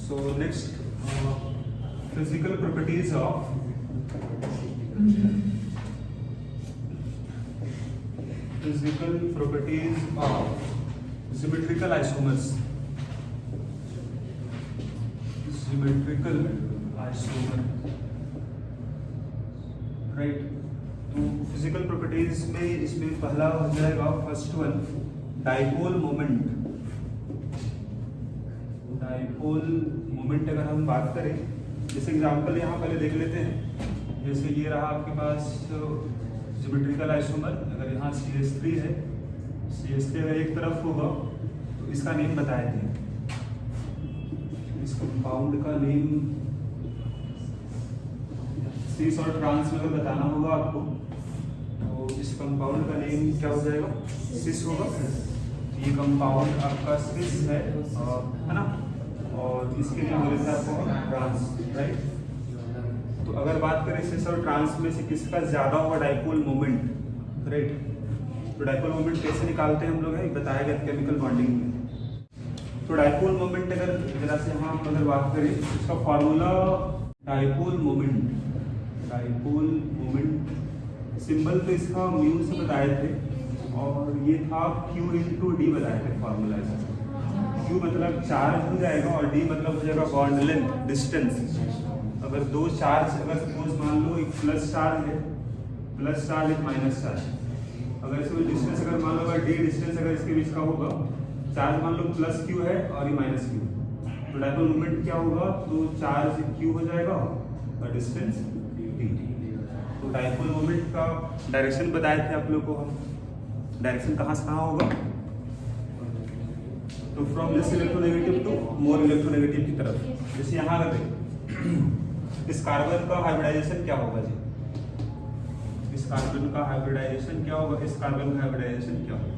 So next, physical properties of symmetrical isomers. Symmetrical isomer, right. तो physical properties में इसमें पहला हो जाएगा first one, dipole moment. Dipole moment अगर हम बात करें, जैसे एग्जांपल यहाँ पहले देख लेते हैं। जैसे ये रहा आपके पास सिमेट्रिकल आइसोमर, अगर यहाँ CH3 है, CH3 अगर एक तरफ होगा तो इसका नेम बताए थे, इस कंपाउंड का नेम सिस और ट्रांस में अगर बताना होगा आपको तो इस कंपाउंड का नेम क्या हो जाएगा, सिस होगा। ये कंपाउंड आपका सिस है ना, और इसके लिए बोले थे आपको ट्रांस, राइट। तो अगर बात करें सिस और ट्रांस में से किसका ज्यादा होगा डाइपोल मोमेंट, राइट। तो डाइपोल मोमेंट कैसे निकालते हैं हम लोग, है बताया गया केमिकल बॉन्डिंग में। तो डाइपोल मोमेंट अगर जरा से यहाँ अगर बात करें, इसका फॉर्मूला डाइपोल मोमेंट सिंबल तो इसका म्यू से बताए थे, और ये था Q/D बताए थे फॉर्मूला इसका। Q मतलब चार्ज हो जाएगा और D मतलब हो जाएगा बॉन्ड लेंथ, डिस्टेंस। अगर दो चार्ज, अगर सपोज मान लो एक प्लस चार्ज है, प्लस चार्ज एक माइनस चार्ज, अगर इसमें डिस्टेंस अगर मान लो अगर D डिस्टेंस अगर इसके बीच का होगा, चार्ज मान लो प्लस Q है और ये माइनस Q, तो डाइपोल मोमेंट क्या होगा, तो चार्ज Q हो जाएगा और डिस्टेंस D। तो डाइपोल मोमेंट का डायरेक्शन बताए थे आप लोग को हम, डायरेक्शन कहाँ से कहाँ होगा, तो from less electronegative to more electronegative की तरफ। जैसे यहाँ रखें, इस कार्बन का हाइब्रिडाइजेशन क्या होगा जी, इस कार्बन का हाइब्रिडाइजेशन क्या होगा, इस कार्बन का हाइब्रिडाइजेशन क्या होगा,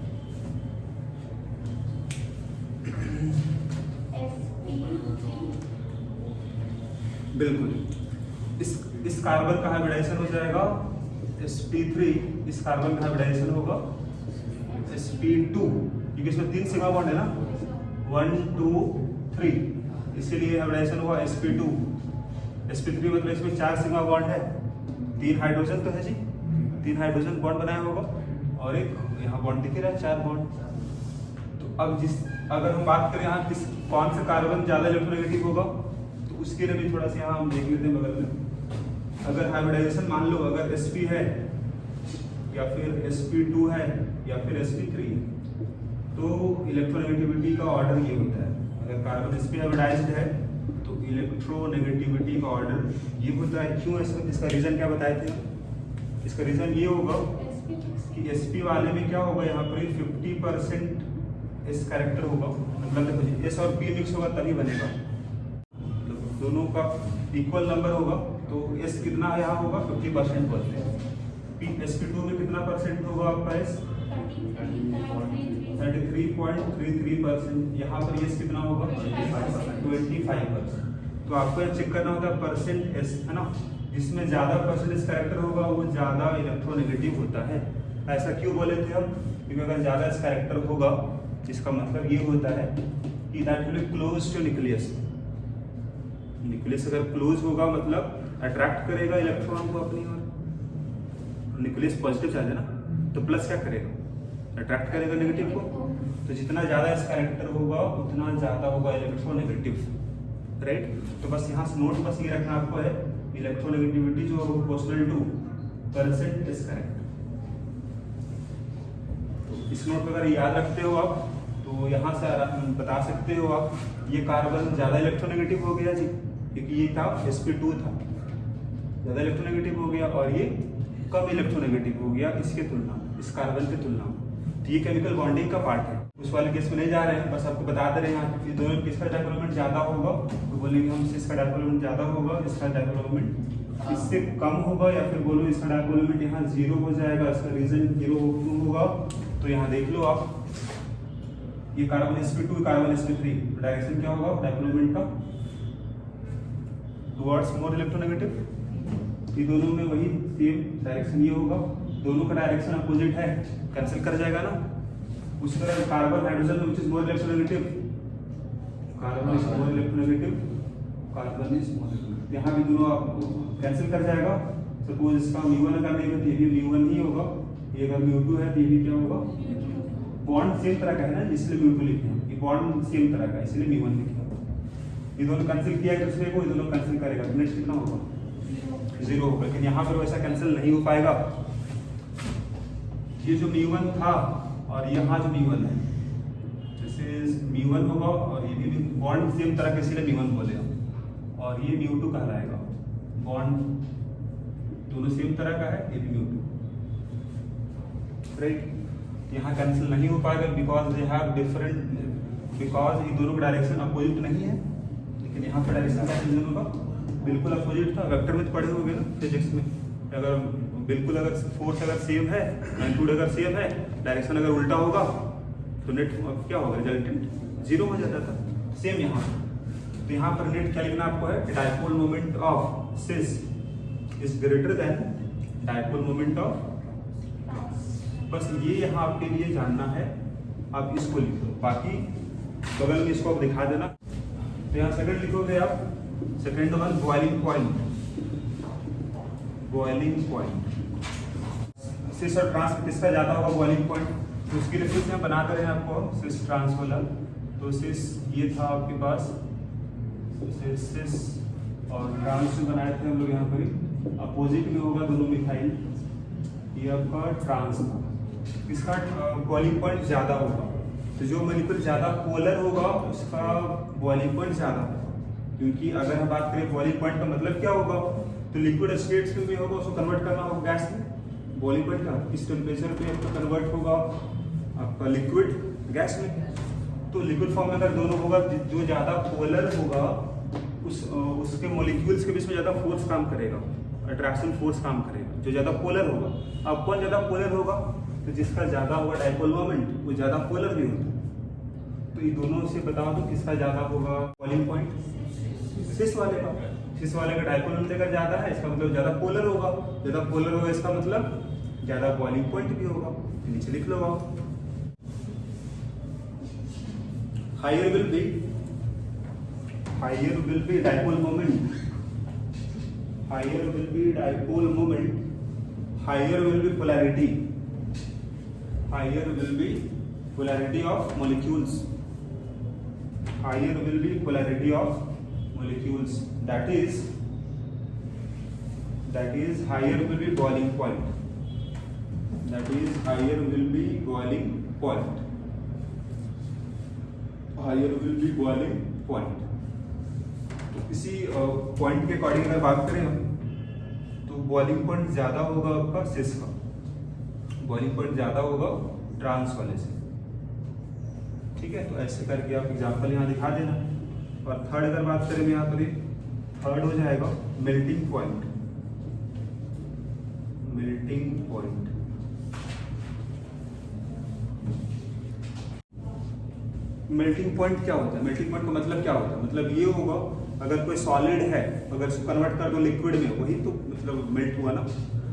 बिल्कुल इस कार्बन का हाइब्रिडाइजेशन हो जाएगा sp3, इस कार्बन का हाइब्रिडाइजेशन होगा sp2, क्योंकि इसमें 3 सिग्मा बॉन्ड है ना, 1 2 3, इसीलिए हाइब्रिडाइजेशन हुआ sp2। sp3 मतलब इसमें 4 सिग्मा बॉन्ड है, 3 हाइड्रोजन तो है जी, 3 हाइड्रोजन बॉन्ड बनाया होगा, और एक यहाँ बॉन्ड दिख रहा है 4 बॉन्ड। तो अब अगर हम बात करें यहाँ कौन सा कार्बन ज्यादा इलेक्ट्रोनेगेटिव होगा, तो उसके लिए भी थोड़ा सा यहाँ हम देख लेते हैं बगल में। अगर हाइब्रिडाइजेशन मान लो अगर sp है या फिर sp2 है या फिर sp3 है, तो इलेक्ट्रोनेगेटिविटी का ऑर्डर ये होता है। अगर कार्बन sp हाइब्रिडाइज्ड है तो इलेक्ट्रोनेगेटिविटी का ऑर्डर ये होता है। क्यों? इसका रीजन क्या बताए थे, इसका रीजन ये होगा कि sp वाले में क्या होगा, यहाँ पर 50% s कैरेक्टर होगा, मतलब देखो s और p मिक्स होगा तभी बनेगा, दोनों का इक्वल नंबर होगा, तो s कितना यहाँ होगा 50% बोलते हैं। sp2 में कितना परसेंट होगा आपका s, 33.33%, यहाँ पर s कितना होगा 25%। तो आपको यह चेक करना होता है परसेंट s, है ना, जिसमें ज्यादा परसेंटेज कैरेक्टर होगा वो ज्यादा इलेक्ट्रोनेगेटिव होता है। ऐसा क्यों बोले थे हम, क्योंकि अगर ज्यादा इस कैरेक्टर होगा इसका मतलब ये होता है कि that will close to nucleus. Nucleus अगर क्लोज होगा मतलब अट्रैक्ट करेगा इलेक्ट्रॉन को अपनी ओर, न्यूक्लियस पॉजिटिव चार्ज है ना, तो प्लस क्या करेगा, अट्रैक्ट करेगा नेगेटिव को। तो जितना ज्यादा इस कैरेक्टर होगा उतना ज्यादा होगा इलेक्ट्रोनेगेटिव, राइट। तो बस यहाँ से नोट बस ये रखना आपको है, इलेक्ट्रोनेगेटिविटी जो होगा प्रोपोर्शनल टू परसेंट इस कैरेक्टर। इस नोट को अगर याद रखते हो आप तो यहाँ से बता सकते हो आप, ये कार्बन ज्यादा इलेक्ट्रोनेगेटिव हो गया जी, क्योंकि ये था sp2 था, ज्यादा इलेक्ट्रोनेगेटिव हो गया, और ये कम इलेक्ट्रोनेगेटिव हो गया इसके तुलना में, इस कार्बन की तुलना में। तो ये केमिकल बॉन्डिंग का पार्ट है, उस वाले केस में नहीं जा रहे हैं, बस आपको बता दे रहे हैं यहाँ कि दोनों किसका डाइपोल मोमेंट ज्यादा होगा, तो बोलेंगे हम इसका डाइपोल मोमेंट ज्यादा होगा, इसका डाइपोल मोमेंट इससे कम होगा, या फिर बोलो इसका डाइपोल मोमेंट यहाँ 0 हो जाएगा। इसका रीजन 0 क्यों होगा, तो यहाँ देख लो आप, ये carbon sp2 carbon sp3, direction क्या होगा डाइपोल मोमेंट का, टुवर्ड्स मोर इलेक्ट्रोनेगेटिव। ये दोनों में वही सेम डायरेक्शन ये होगा, दोनों का डायरेक्शन अपोजिट है, कैंसिल कर जाएगा ना। उसी तरह कार्बन हाइड्रोजन में which is more electronegative, carbon is more electronegative carbon is molecule. यहाँ भी दोनों आप कैंसिल कर जाएगा। सपोज इसका म्यू 1 अगर लेंगे तो ये भी म्यू 1 ही होगा, ये अगर म्यू 2 है तो ये भी क्या होगा, बॉन्ड सेम तरह का है ना, इसलिए म्यू 2 लिखे हैं, ये बॉन्ड सेम तरह का है इसलिए म्यू 1 लिखे हैं। ये दोनों कैंसिल किया एक दूसरे को, ये दोनों कैंसिल करेगा तो नेक्स्ट कितना होगा, 0 होगा। लेकिन यहाँ पर वैसा कैंसिल नहीं हो पाएगा। ये जो म्यू 1 था और यहाँ जो म्यू 1 है, दिस इज म्यू 1 होगा और ये भी बॉन्ड सेम तरह के इसलिए म्यू 1 बोलेगा और ये म्यू 2 कहलाएगा। बॉन्ड दोनों सेम तरह का है, ये भी म्यू 2, राइट। यहाँ कैंसिल नहीं हो पाएगा because they have different, because ये दोनों का डायरेक्शन अपोजिट नहीं है। लेकिन यहाँ पर डायरेक्शन कैंसिल होगा, बिल्कुल अपोजिट था। वेक्टर में तो पढ़े होंगे ना फिजिक्स में, अगर बिल्कुल अगर फोर्स अगर सेम है, मैग्नीट्यूड अगर सेम है, डायरेक्शन अगर उल्टा होगा तो नेट क्या होगा, रिजल्टेंट 0 हो जाता था। सेम यहाँ तो यहाँ पर नेट क्या लिखना आपको है, dipole moment of cis is greater than dipole moment of. बस ये यहाँ आपके लिए जानना है, आप इसको लिख दो, बाकी बगल में इसको आप दिखा देना। तो यहाँ सेकंड लिखोगे आप, second one boiling point. Boiling point cis और ट्रांस किसका ज्यादा होगा बॉइलिंग पॉइंट, तो उसके लिए फिर से हम बनाते रहे आपको सिस ट्रांस वाला। तो सिस ये था आपके पास, सिस और ट्रांस जो बनाए थे हम लोग यहाँ पर अपोजिट में होगा दोनों मिथाइल, ये आपका ट्रांस था। इसका बॉइलिंग पॉइंट ज्यादा होगा, तो जो मॉलिक्यूल ज्यादा पोलर होगा उसका बॉइलिंग पॉइंट ज्यादा होगा। क्योंकि अगर हम बात करें बॉइलिंग पॉइंट का मतलब क्या होगा, तो लिक्विड स्टेट्स में भी होगा, उसको कन्वर्ट करना होगा गैस में। बॉइलिंग पॉइंट का किस टेम्परेचर पे आपका कन्वर्ट होगा आपका लिक्विड गैस में। तो लिक्विड फॉर्म में अगर दोनों होगा, जो ज्यादा पोलर होगा उसके मॉलिक्यूल्स के बीच में ज्यादा फोर्स काम करेगा, अट्रैक्शन फोर्स काम करेगा, जो ज्यादा पोलर होगा। अब कौन ज्यादा पोलर होगा, तो जिसका ज्यादा होगा डायपोल मोमेंट वो ज्यादा पोलर भी होता है। तो ये दोनों से बता दो किसका ज्यादा होगा बॉइलिंग पॉइंट, सिस वाले का। सिस वाले का डायपोल मोमेंट अगर ज्यादा है इसका मतलब ज्यादा पोलर होगा, ज्यादा पोलर होगा इसका मतलब ज्यादा बॉइलिंग पॉइंट भी होगा। नीचे लिख लो आप, higher will be dipole moment, higher will be dipole moment, higher will be polarity, higher will be polarity of molecules, higher will be polarity of molecules, that is higher will be boiling point, that is higher will be boiling point, higher will be boiling point। इसी point के according अगर बात करें हम, तो boiling point ज्यादा होगा आपका सिस का, बॉइलिंग पॉइंट ज्यादा होगा ट्रांस वाले से। ठीक है, तो ऐसे करके आप एग्जांपल यहाँ दिखा देना। और थर्ड अगर बात करें यहाँ पर, थर्ड हो जाएगा melting point. Melting point melting point क्या होता है, मेल्टिंग पॉइंट का मतलब क्या होता है, मतलब ये होगा अगर कोई सॉलिड है, अगर इसको कन्वर्ट कर दो लिक्विड में, वही तो मतलब मेल्ट हुआ ना।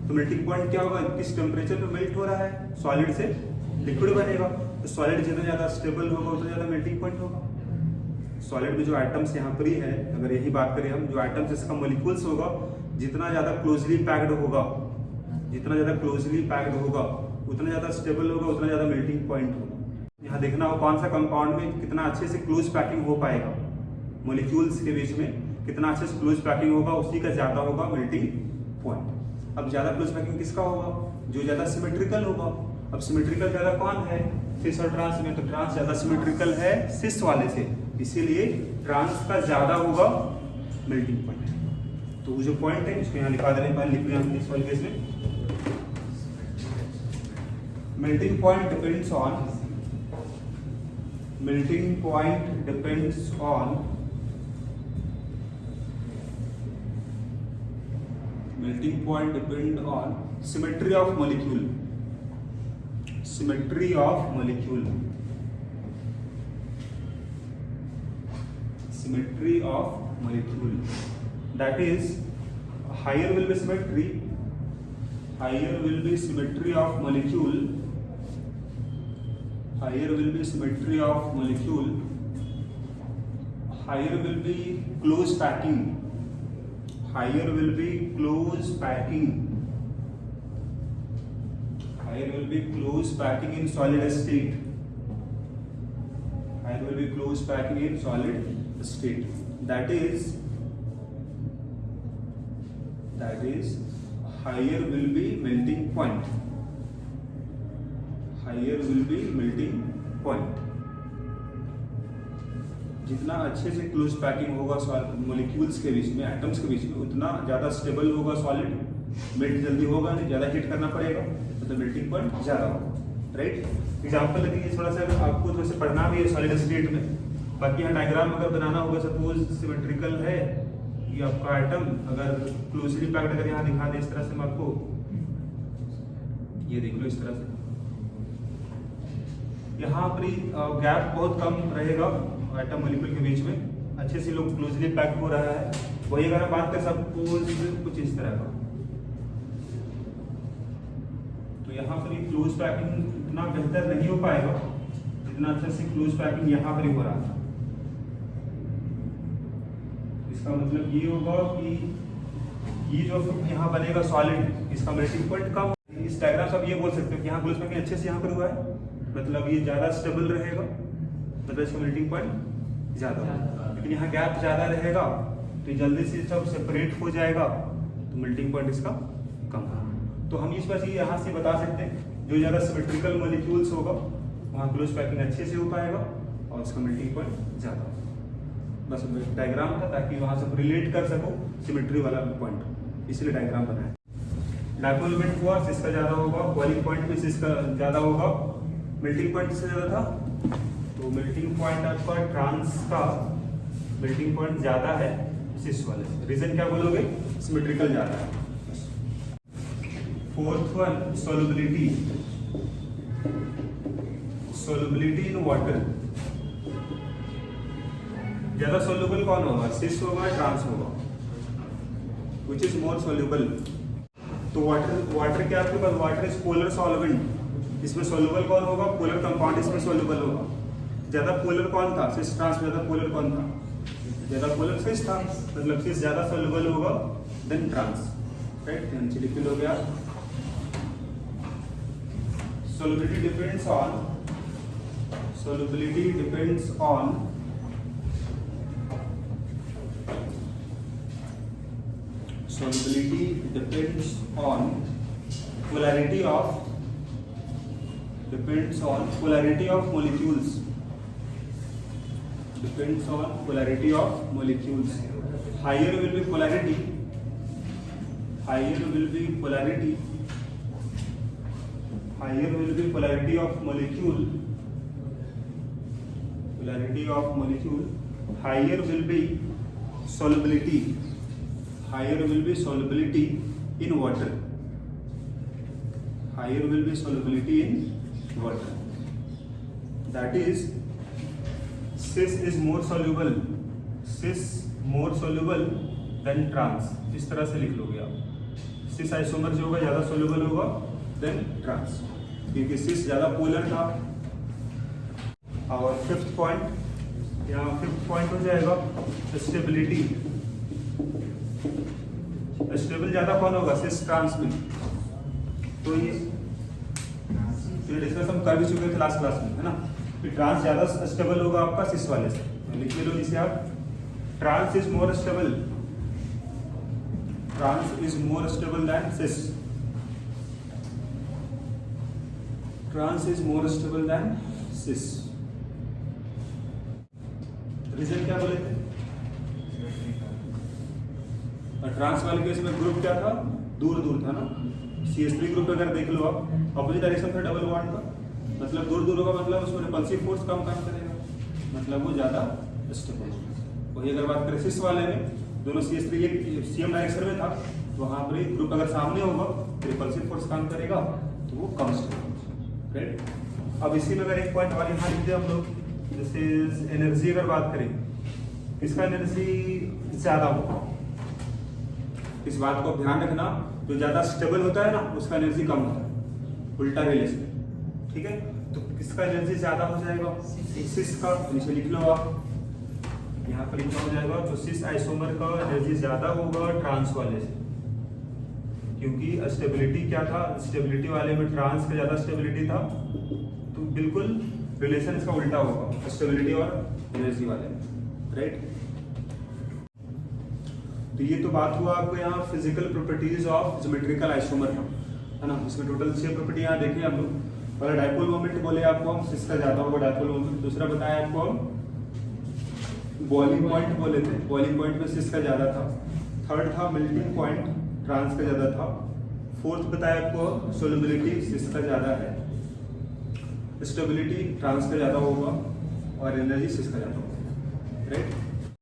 तो मेल्टिंग पॉइंट क्या होगा, किस टेम्परेचर पे मेल्ट हो रहा है, सॉलिड से लिक्विड बनेगा। तो सॉलिड जितना ज्यादा स्टेबल होगा उतना ज्यादा मेल्टिंग पॉइंट होगा। सॉलिड में जो आइटम्स यहाँ पर ही है, अगर यही बात करें हम, जो आइटम्स इसका मॉलिक्यूल्स होगा जितना ज्यादा क्लोजली पैक्ड होगा, जितना ज्यादा क्लोजली पैक्ड होगा उतना ज्यादा स्टेबल होगा, उतना ज्यादा मेल्टिंग पॉइंट होगा। यहाँ देखना हो कौन सा कंपाउंड में कितना अच्छे से क्लोज पैकिंग हो पाएगा, मॉलिक्यूल्स के बीच में कितना अच्छे से क्लोज पैकिंग होगा, उसी का ज्यादा होगा मेल्टिंग पॉइंट। अब ज्यादा क्लोज पैकिंग किसका होगा, जो ज्यादा सिमेट्रिकल होगा। अब सिमेट्रिकल ज्यादा कौन है, सिस और ट्रांस में, तो ट्रांस ज्यादा सिमेट्रिकल है सिस वाले से, इसीलिए ट्रांस का ज्यादा होगा मेल्टिंग पॉइंट। तो वो जो पॉइंट है इसको यहाँ लिखा दे रहे हैं, लिख रहे हैं इस वाले केस में। Melting point depends on, melting point depends on, melting point depend on symmetry of molecule, symmetry of molecule, symmetry of molecule, that is higher will be symmetry, higher will be symmetry of molecule, higher will be symmetry of molecule, higher will be close packing. Higher will be close packing. Higher will be close packing in solid state. Higher will be close packing in solid state. That is higher will be melting point. Higher will be melting point. जितना अच्छे से close packing होगा molecules के बीच में, atoms के बीच में, उतना ज़्यादा स्टेबल होगा सॉलिड, मेल्ट जल्दी होगा नहीं, ज़्यादा हीट करना पड़ेगा, मतलब मेल्टिंग पॉइंट ज़्यादा होगा, राइट। एग्जाम्पल देखिए, थोड़ा सा आपको थोड़ा सा पढ़ना भी है सॉलिड स्टेट में, बाकी यहाँ डायग्राम अगर बनाना होगा, सपोज सिमेट्रिकल है ये आपका आइटम, अगर क्लोजली पैक्ड अगर यहाँ दिखा दे इस तरह से मैं आपको, ये देख लो इस तरह से, यहाँ पर गैप बहुत कम रहेगा एटम मॉलिक्यूल के बीच में, अच्छे से लोग क्लोजली पैक हो रहा है। वही अगर हम बात करें सपोज कुछ इस तरह का, तो यहाँ पर क्लोज पैकिंग इतना बेहतर नहीं हो पाएगा जितना अच्छे से क्लोज पैकिंग यहाँ पर ही हो रहा था। इसका मतलब ये होगा कि ये जो यहाँ बनेगा सॉलिड, इसका मेल्टिंग पॉइंट कम। इस डायग्राम से आप ये बोल सकते हो कि यहाँ क्लोज पैकिंग अच्छे से यहाँ पर हुआ है, मतलब ये ज़्यादा स्टेबल रहेगा, मतलब इसका मेल्टिंग पॉइंट ज़्यादा होगा। लेकिन यहाँ गैप ज़्यादा रहेगा तो ये जल्दी से सब सेपरेट हो जाएगा, तो मेल्टिंग पॉइंट इसका कम होगा। तो हम इस पर यहाँ से बता सकते हैं जो ज़्यादा सिमेट्रिकल मॉलिक्यूल्स होगा वहाँ क्लोज पैकिंग अच्छे से हो पाएगा और इसका मेल्टिंग पॉइंट ज़्यादा होगा। बस डायग्राम था ताकि वहाँ से रिलेट कर सको सिमेट्री वाला पॉइंट, इसलिए डायग्राम बनाया। डायपोल इवेंट हुआ, इसका ज़्यादा होगा, बॉइलिंग पॉइंट भी इसका ज़्यादा होगा, मेल्टिंग पॉइंट से ज़्यादा था, तो मेल्टिंग पॉइंट आपका ट्रांस का मेल्टिंग पॉइंट ज़्यादा है सिस वाले से। रीजन क्या बोलोगे? सिमेट्रिकल ज़्यादा है। Fourth one, solubility. Solubility in water, ज़्यादा सोल्यूबल कौन होगा? सिस होगा, ट्रांस होगा? Which is more soluble? तो वाटर क्या आपके पास? वाटर इज पोलर सॉल्वेंट, इसमें सोल्यूबल कौन होगा? पोलर कंपाउंड इसमें सोल्यूबल होगा। ज्यादा पोलर कौन था? सिस ट्रांस में ज्यादा पोलर कौन था? ज्यादा पोलर सिस था, मतलब सिस ज्यादा सोल्यूबल होगा देन ट्रांस, राइट। नीचे लिख लो गया, solubility depends on solubility depends on polarity of molecules. Depends on polarity of molecules. Higher will be polarity. Higher will be polarity. Higher will be polarity of molecule. Polarity of molecule. Higher will be solubility. Higher will be solubility in water. Higher will be solubility in water. That is, cis is more soluble. Cis more soluble than trans. इस तरह से लिख लोगे आप। cis isomer जो होगा ज़्यादा soluble होगा देन ट्रांस, क्योंकि सिस ज़्यादा पोलर था। और फिफ्थ पॉइंट, यहाँ फिफ्थ पॉइंट हो जाएगा स्टेबिलिटी। स्टेबल ज़्यादा कौन होगा? सिस ट्रांस में। तो ये डिस्कस हम कर भी चुके थे लास्ट क्लास में, है ना, कि ट्रांस ज़्यादा स्टेबल होगा आपका सिस वाले से। लिख लो जिसे आप, trans is more stable, trans is more stable than cis. Trans is more stable than cis. Reason क्या बोले थे? ट्रांस वाले केस में ग्रुप क्या था? दूर दूर था ना। CH3 ग्रुप अगर देख लो आप, अपोजिट डायरेक्शन था डबल बॉन्ड का, मतलब दूर दूर होगा, मतलब उसमें रिपल्सिव फोर्स कम काम करेगा, मतलब वो ज़्यादा स्टेबल होगा। वही अगर बात करें सिस वाले में, दोनों CH3 एक CM डायरेक्शन में था, वहाँ पर ग्रुप अगर सामने होगा रिपल्सिव फोर्स काम करेगा तो वो कम स्टेबल होगा, राइट। अब इसी में अगर एक पॉइंट और यहाँ लिख दें हम लोग, जैसे एनर्जी अगर बात करें, इसका एनर्जी ज़्यादा होगा। इस बात को ध्यान रखना, जो ज़्यादा स्टेबल होता है ना उसका एनर्जी कम होता है, उल्टा रिलेशन, ठीक है। तो किसका एनर्जी ज़्यादा हो जाएगा? सिस का। नीचे लिख लो आप, यहाँ पर क्या हो जाएगा, तो सिस आइसोमर का एनर्जी ज्यादा होगा ट्रांस वाले से, क्योंकि स्टेबिलिटी क्या था, स्टेबिलिटी वाले में ट्रांस का ज्यादा स्टेबिलिटी था, तो बिल्कुल रिलेशन इसका उल्टा होगा स्टेबिलिटी और एनर्जी वाले, राइट। तो ये तो बात हुआ आपको यहाँ physical properties of geometrical isomer का, है ना। इसमें टोटल 6 प्रॉपर्टी यहाँ देखिए हम लोग। पहला डाइपोल मोमेंट बोले आपको हम, सिस का ज्यादा होगा डाइपोल मोमेंट। दूसरा बताया आपको हम बॉइलिंग पॉइंट बोले थे, बॉइलिंग पॉइंट में सिस का ज्यादा था। थर्ड था मेल्टिंग पॉइंट, ट्रांस का ज्यादा था। फोर्थ बताया आपको सोलबिलिटी, सिस का ज्यादा है। स्टेबिलिटी ट्रांस का ज्यादा होगा और एनर्जी सिस का ज्यादा होगा, राइट।